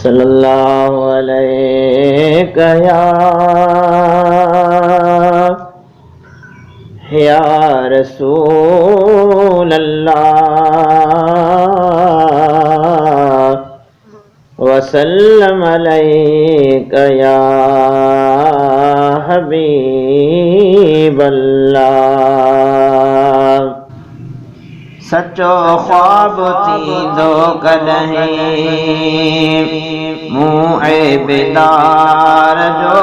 सल्लल्लाहु अलैहि या रसूल अल्लाह वसल्लम अलैका या हबीब अल्लाह। सचो ख्वाब थींदो कॾहिं मुए बेदार जो,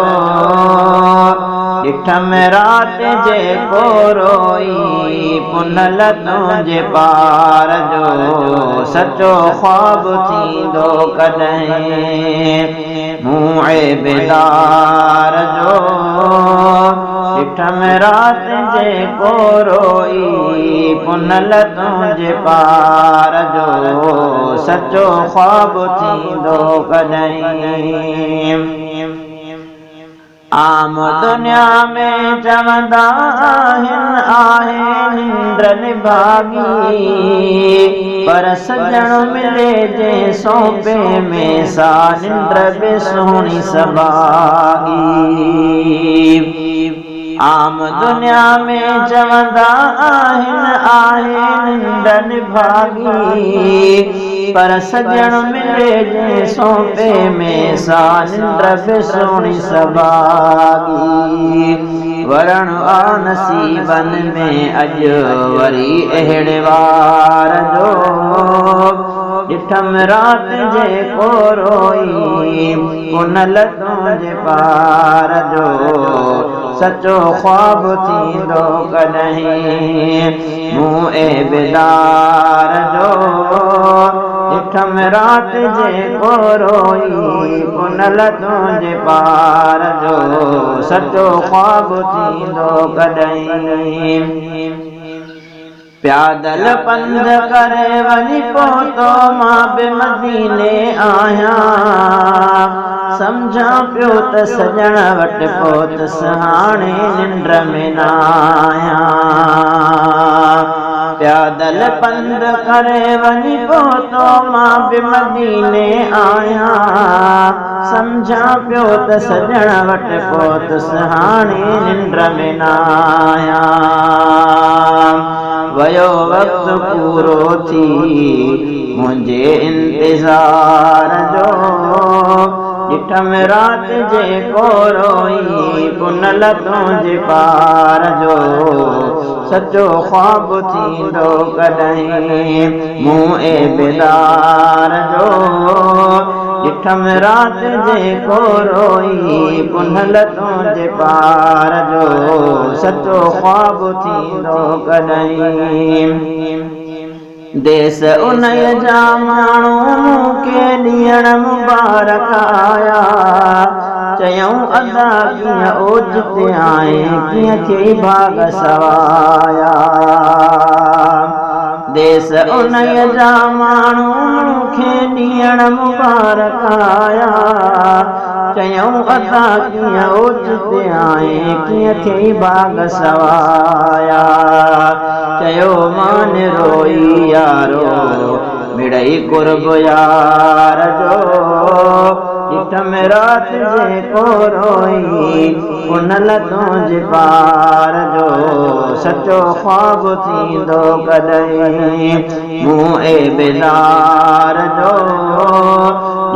ॾिठम रात जेको रोई पुनल तुंहिंजे पार जो। सचो ख्वाब थींदो कॾहिं मुए बेदार जो, ॾिठम रात जेको रोई पुनल तुंहिंजे पार जो। सचो ख्वाब थींदो कॾहिं आम दुनिया में चवंदा आहिनि आहे निंड निभागी, पर सजण मिले जे सौंपे में सा निंड बि सुहिणी सभागी। आम दुनिया में चवंदा आहिनि आहे निंड निभागी, पर सजण मिले जे सौंपे में सा निंड बि सुहिणी सभागी। वरण आ नसीबन में अॼु वरी अहिड़े वार जो, ॾिठम रात जेको रोई पुनल तुंहिंजे पार जो। सचो ख्वाब थींदो कॾहिं मुए बेदार जो, ॾिठम रात जेको रोई पुनल तुंहिंजे पार जो। सचो ख्वाब थींदो कॾहिं प्यादल पंध करे वञी पहुतो मां बि मदीने आहियां, सम्झां पियो त सजण वटि पहुतसि हाणे निंड में न आहियां। प्यादल पंध करे वञी पहुतो मां बि मदीने आहियां, सम्झां पियो त सजण वटि पहुतसि हाणे निंड में न आहियां। वयो वक़्तु पूरो थी मुंहिंजे इंतज़ार जो, ॾिठम रात जेको रोई पुनल तुंहिंजे पार जो। सचो ख्वाब थींदो कॾहिं मुए बेदार जो, ॾिठम रात जेको रोई पुनल तुंहिंजे पार जो। सचो ख्वाब थींदो कॾहिं देस उन्हईअ जा माण्हू मूंखे ॾियण मुबारक आया, चयऊं अदा कीअं ओचिते आए कीअं थिए भाग सवाया। देस उन्हईअ जा माण्हू मूंखे ॾियण मुबारक आया, चयऊं अदा कीअं ओचिते आए कीअं थिए भाग सवाया। चयो मान रोई यारो मिड़ई कुर्ब यार जो, ॾिठम रात जेको रोई पुनल तुंहिंजे पार जो। सचो ख्वाब थींदो कॾहिं मुए बेदार जो,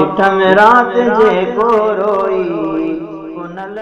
ॾिठम रात जेको रोई पुनल